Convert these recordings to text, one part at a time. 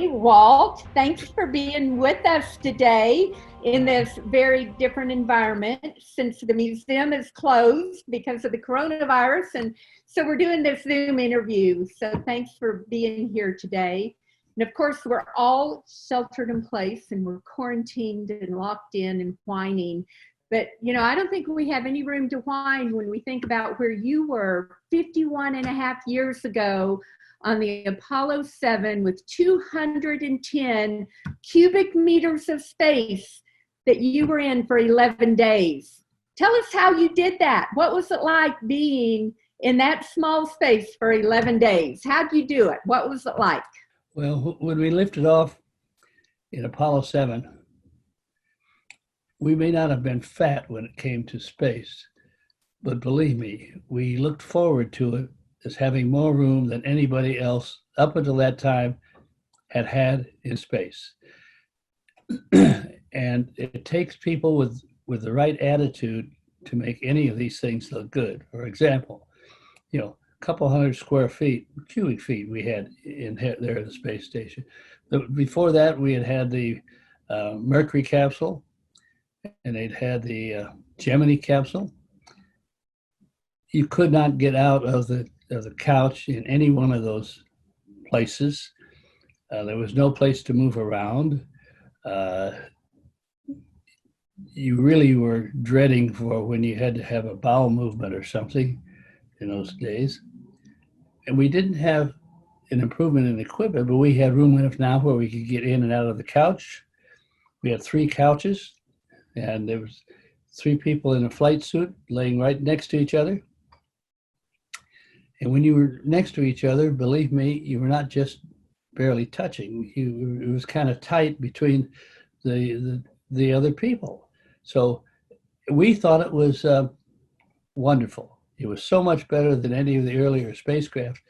Hi, Walt. Thanks for being with us today in this very different environment since the museum is closed because of the coronavirus. And so we're doing this Zoom interview. So thanks for being here today. And of course, we're all sheltered in place and we're quarantined and locked in and whining. But, I don't think we have any room to whine when we think about where you were 51 and a half years ago on the Apollo 7 with 210 cubic meters of space that you were in for 11 days. Tell us how you did that. What was it like being in that small space for 11 days? How'd you do it? What was it like? Well, when we lifted off in Apollo 7, we may not have been fat when it came to space, but believe me, we looked forward to it as having more room than anybody else up until that time had in space. And it takes people with the right attitude to make any of these things look good. For example, a couple hundred square feet, cubic feet we had in there at the space station. Before that, we had the Mercury capsule, and they'd had the Gemini capsule. You could not get out of the couch in any one of those places. There was no place to move around. You really were dreading for when you had to have a bowel movement or something in those days. And we didn't have an improvement in equipment, but we had room enough now where we could get in and out of the couch. We had 3 couches, and there was 3 people in a flight suit laying right next to each other. And when you were next to each other, believe me, you were not just barely touching. It was kind of tight between the other people. So we thought it was wonderful. It was so much better than any of the earlier spacecraft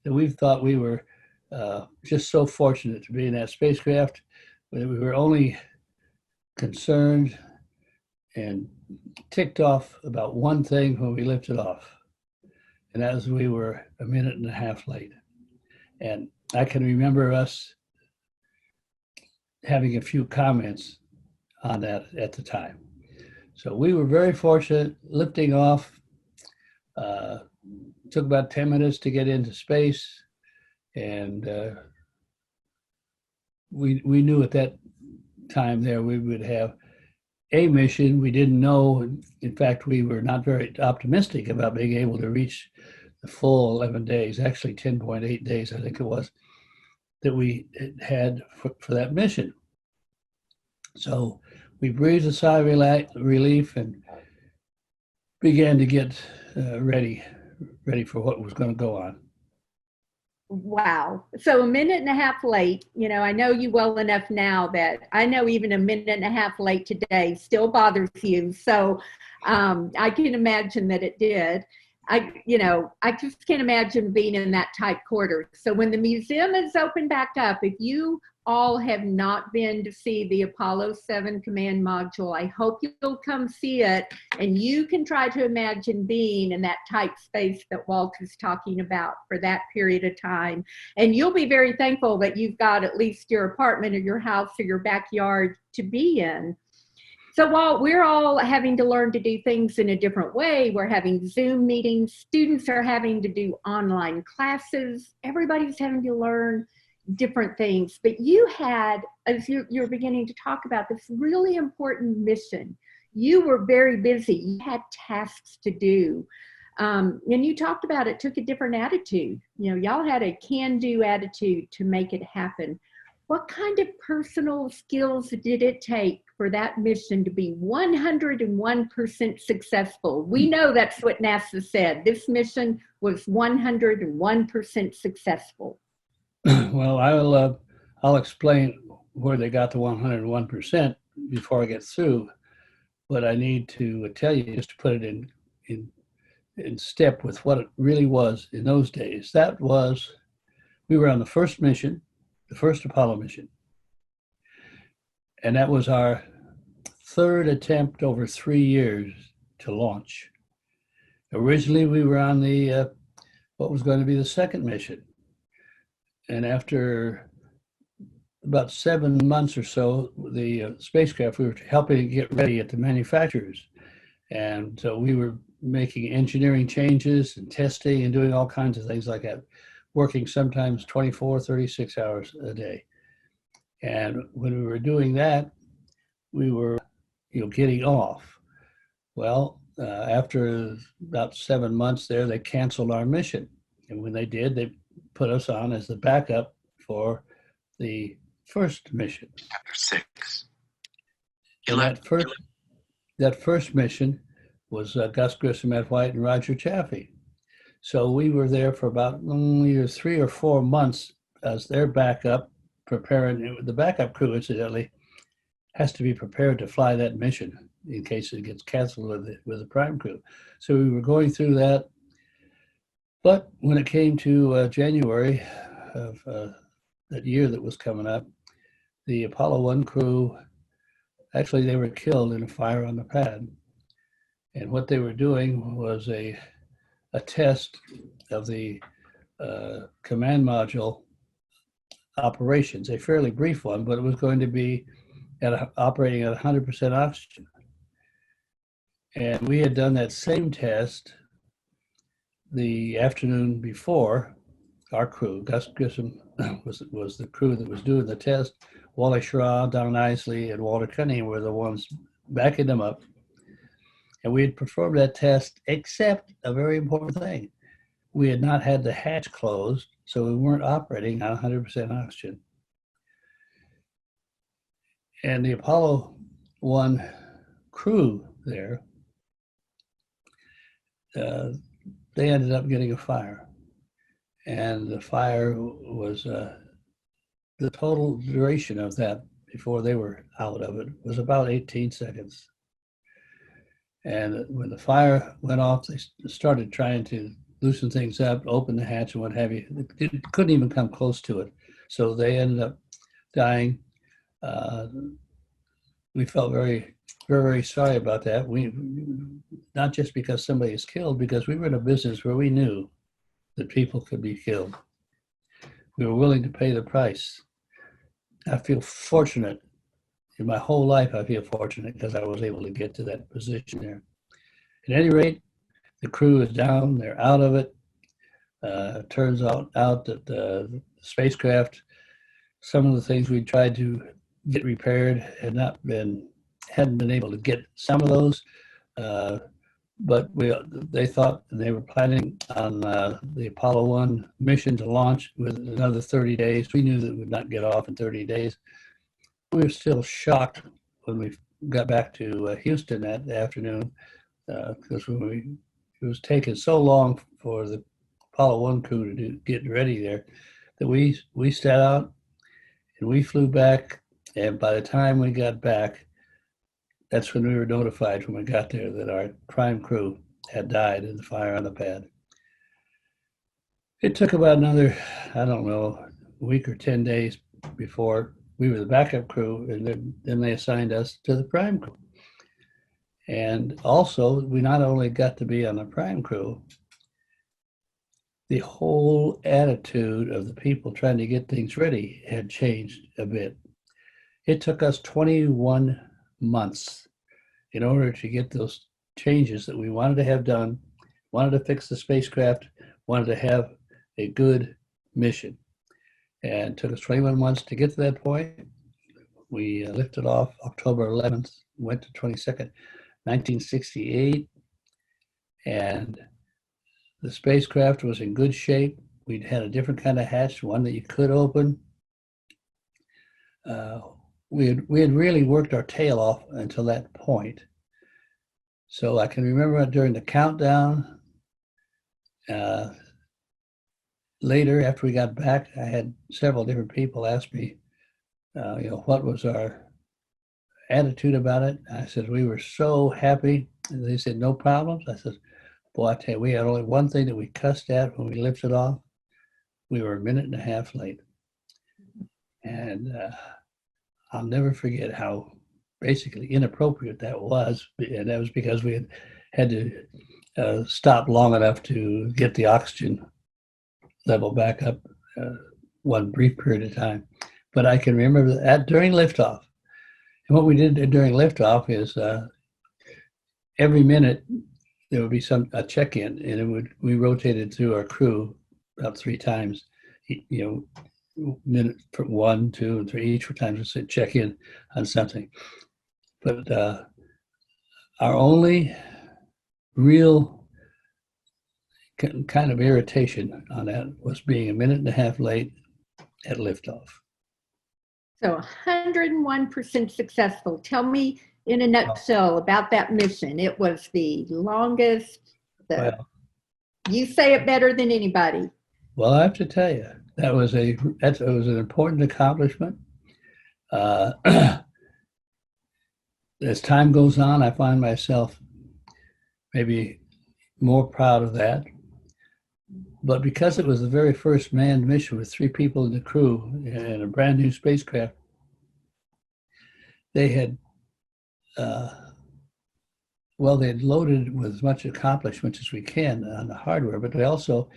that we thought we were just so fortunate to be in that spacecraft. We were only concerned and ticked off about one thing when we lifted off. And that was we were a minute and a half late. And I can remember us having a few comments on that at the time. So we were very fortunate. Lifting off took about 10 minutes to get into space. And we knew at that time there we would have a mission. We didn't know. In fact, we were not very optimistic about being able to reach the full 11 days, actually 10.8 days, I think it was, that we had for that mission. So we breathed a sigh of relief and began to get ready for what was going to go on. Wow. So a minute and a half late, I know you well enough now that I know even a minute and a half late today still bothers you. So I can imagine that it did. I just can't imagine being in that tight quarters. So when the museum is open back up, if you all have not been to see the Apollo 7 command module, I hope you'll come see it, and you can try to imagine being in that tight space that Walt is talking about for that period of time. And you'll be very thankful that you've got at least your apartment or your house or your backyard to be in. So while we're all having to learn to do things in a different way, we're having Zoom meetings, students are having to do online classes, everybody's having to learn different things. But you had, as you're beginning to talk about, this really important mission. You were very busy. You had tasks to do. And you talked about it took a different attitude. Y'all had a can-do attitude to make it happen. What kind of personal skills did it take for that mission to be 101% successful? We know that's what NASA said. This mission was 101% successful. Well, I'll explain where they got the 101% before I get through, but I need to tell you just to put it in step with what it really was in those days. We were on the first mission, the first Apollo mission, and that was our 3rd attempt over 3 years to launch. Originally, we were on the what was going to be the second mission. And after about 7 months or so, the spacecraft, we were helping to get ready at the manufacturers. And so we were making engineering changes and testing and doing all kinds of things like that, working sometimes 24, 36 hours a day. And when we were doing that, we were, getting off. Well, after about 7 months there, they canceled our mission. And when they did, they put us on as the backup for the first mission. Chapter 6. And that first mission was Gus Grissom, Ed White, and Roger Chaffee. So we were there for about either 3 or 4 months as their backup, preparing. The backup crew, incidentally, has to be prepared to fly that mission in case it gets canceled with the prime crew. So we were going through that. But when it came to January of that year that was coming up, the Apollo 1 crew, actually they were killed in a fire on the pad. And what they were doing was a test of the command module operations, a fairly brief one, but it was going to be operating at 100% oxygen. And we had done that same test the afternoon before. Our crew, Gus Grissom was the crew that was doing the test. Wally Schirra, Don Isley, and Walter Cunningham were the ones backing them up. And we had performed that test, except a very important thing. We had not had the hatch closed, so we weren't operating on 100% oxygen. And the Apollo 1 crew there, they ended up getting a fire. And the fire was, the total duration of that before they were out of it was about 18 seconds. And when the fire went off, they started trying to loosen things up, open the hatch and what have you. They couldn't even come close to it. So they ended up dying. We felt very, very, very sorry about that. We, not just because somebody is killed, because we were in a business where we knew that people could be killed. We were willing to pay the price. I feel fortunate. In my whole life, I feel fortunate because I was able to get to that position there. At any rate, the crew is down. They're out of it. Turns out that the spacecraft, some of the things we tried to get repaired hadn't been able to get some of those. But they thought they were planning on the Apollo 1 mission to launch with another 30 days. We knew that we would not get off in 30 days. We were still shocked when we got back to Houston that afternoon because it was taking so long for the Apollo 1 crew to get ready there that we sat out and we flew back. And by the time we got back, that's when we were notified when we got there that our prime crew had died in the fire on the pad. It took about another, I don't know, a week or 10 days before we were the backup crew, and then they assigned us to the prime crew. And also, we not only got to be on the prime crew, the whole attitude of the people trying to get things ready had changed a bit. It took us 21 months in order to get those changes that we wanted to have done, wanted to fix the spacecraft, wanted to have a good mission. And it took us 21 months to get to that point. We lifted off October 11th, went to 22nd, 1968. And the spacecraft was in good shape. We'd had a different kind of hatch, one that you could open. We had really worked our tail off until that point. So I can remember during the countdown, later after we got back, I had several different people ask me, what was our attitude about it? I said, we were so happy. And they said, no problems. I said, boy, I tell you, we had only one thing that we cussed at when we lifted off. We were a minute and a half late. And I'll never forget how basically inappropriate that was. And that was because we had to stop long enough to get the oxygen level back up one brief period of time. but I can remember that during liftoff. And what we did during liftoff is every minute there would be a check-in, and we rotated through our crew about 3 times, minute for 1, 2, and 3 each time to check in on something. But our only real kind of irritation on that was being a minute and a half late at liftoff. So 101% successful. Tell me in a nutshell about that mission. It was the longest. You say it better than anybody. Well, I have to tell you, it was an important accomplishment. As time goes on, I find myself maybe more proud of that. But because it was the very first manned mission with 3 people in the crew and a brand new spacecraft, they had they'd loaded with as much accomplishment as we can on the hardware, but they also,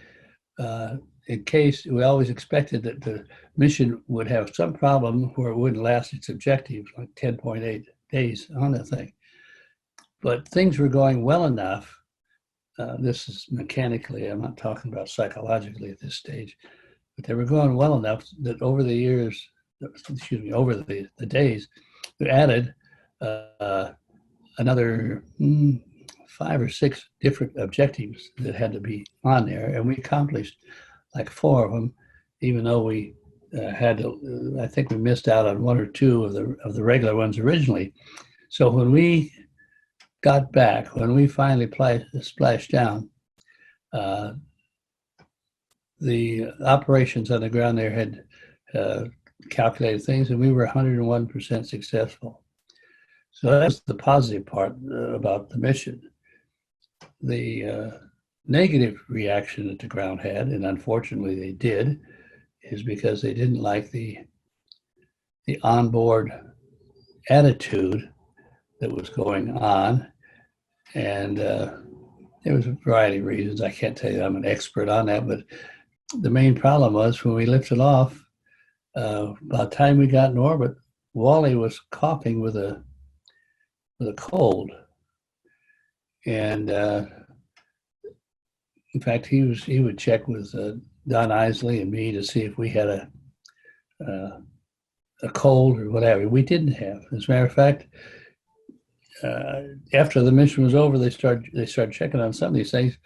in case, we always expected that the mission would have some problem where it wouldn't last its objective, like 10.8 days on the thing. But things were going well enough. This is mechanically, I'm not talking about psychologically at this stage, but they were going well enough that over the years, over the days, we added another 5 or 6 different objectives that had to be on there, and we accomplished like 4 of them, even though we had to. I think we missed out on 1 or 2 of the regular ones originally. So when we got back, when we finally splashed down, the operations on the ground there had calculated things, and we were 101% successful. So that's the positive part about the mission. The negative reaction that the ground had, and unfortunately they did, is because they didn't like the onboard attitude that was going on. And there was a variety of reasons. I can't tell you I'm an expert on that, but the main problem was when we lifted off, by the time we got in orbit, Wally was coughing with a cold. And in fact, he would check with Don Isley and me to see if we had a cold or whatever. We didn't have. As a matter of fact, after the mission was over, they started checking on some of these things,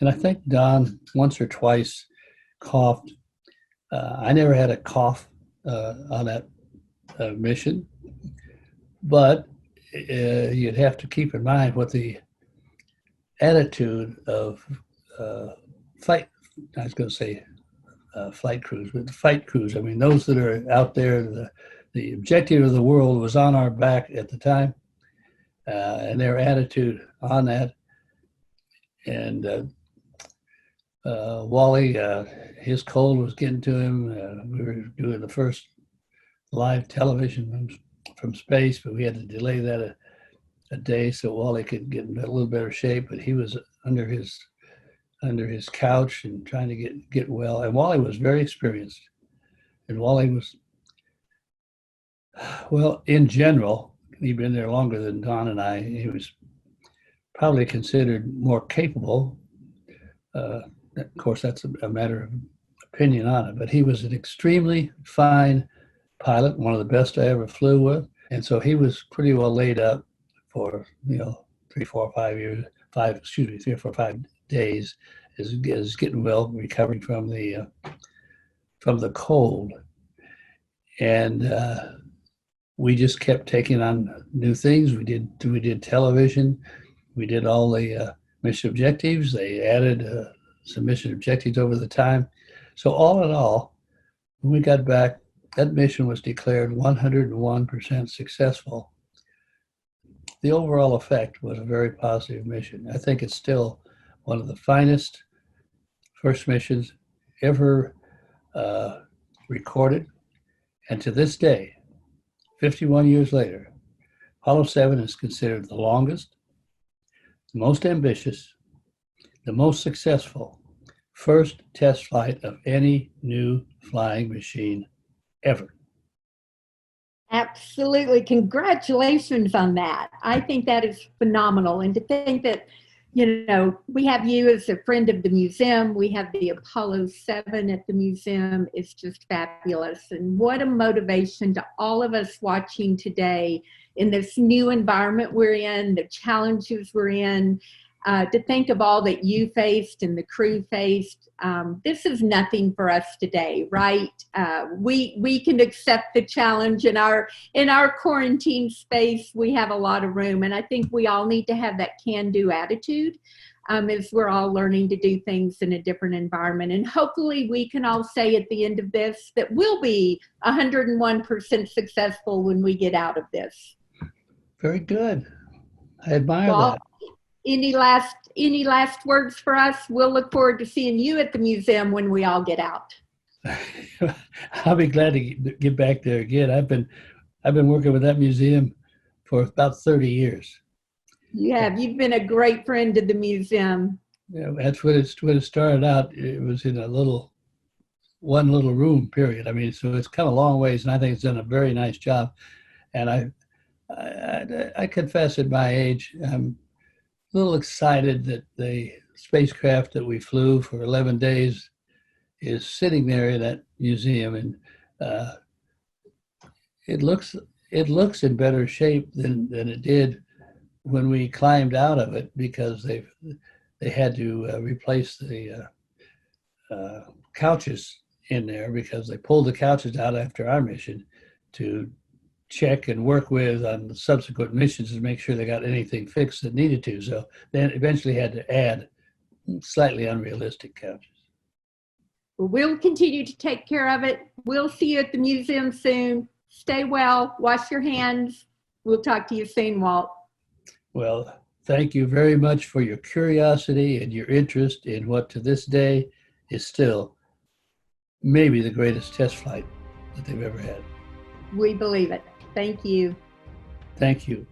and I think Don once or twice coughed. I never had a cough on that mission, but you'd have to keep in mind what the attitude of flight. I was going to say flight crews, but the fight crews. I mean, those that are out there. The objective of the world was on our back at the time. And their attitude on that. And Wally, his cold was getting to him. We were doing the first live television from space, but we had to delay that a day so Wally could get in a little better shape. But he was under his couch and trying to get well. And Wally was very experienced. And Wally was, well, in general, he'd been there longer than Don and I. He was probably considered more capable. Of course, that's a matter of opinion on it, but he was an extremely fine pilot, one of the best I ever flew with. And so he was pretty well laid up for, 3, 4, 5 years, 3 or 4, 5 days, is getting well, recovering from the cold. And we just kept taking on new things. We did television. We did all the mission objectives. They added some mission objectives over the time. So all in all, when we got back, that mission was declared 101% successful. The overall effect was a very positive mission. I think it's still one of the finest first missions ever recorded. And to this day, 51 years later, Apollo 7 is considered the longest, the most ambitious, the most successful first test flight of any new flying machine ever. Absolutely. Congratulations on that. I think that is phenomenal. And to think that, we have you as a friend of the museum, we have the Apollo 7 at the museum. It's just fabulous. And what a motivation to all of us watching today in this new environment we're in, the challenges we're in. To think of all that you faced and the crew faced, this is nothing for us today, right? We can accept the challenge in our quarantine space. We have a lot of room, and I think we all need to have that can-do attitude as we're all learning to do things in a different environment. And hopefully, we can all say at the end of this that we'll be 101% successful when we get out of this. Very good. I admire Well, that. any last words for us? We'll look forward to seeing you at the museum when we all get out. I'll be glad to get back there again. I've been working with that museum for about 30 years. You've been a great friend to the museum. Yeah, that's when it started out. It was in one little room, period. I mean, so it's come a long ways, and I think it's done a very nice job. And I confess at my age, I'm a little excited that the spacecraft that we flew for 11 days is sitting there in that museum, and uh, it looks in better shape than it did when we climbed out of it, because they had to replace the couches in there, because they pulled the couches out after our mission to check and work with on the subsequent missions to make sure they got anything fixed that needed to. So they eventually had to add slightly unrealistic couches. We'll continue to take care of it. We'll see you at the museum soon. Stay well, wash your hands. We'll talk to you soon, Walt. Well, thank you very much for your curiosity and your interest in what to this day is still maybe the greatest test flight that they've ever had. We believe it. Thank you. Thank you.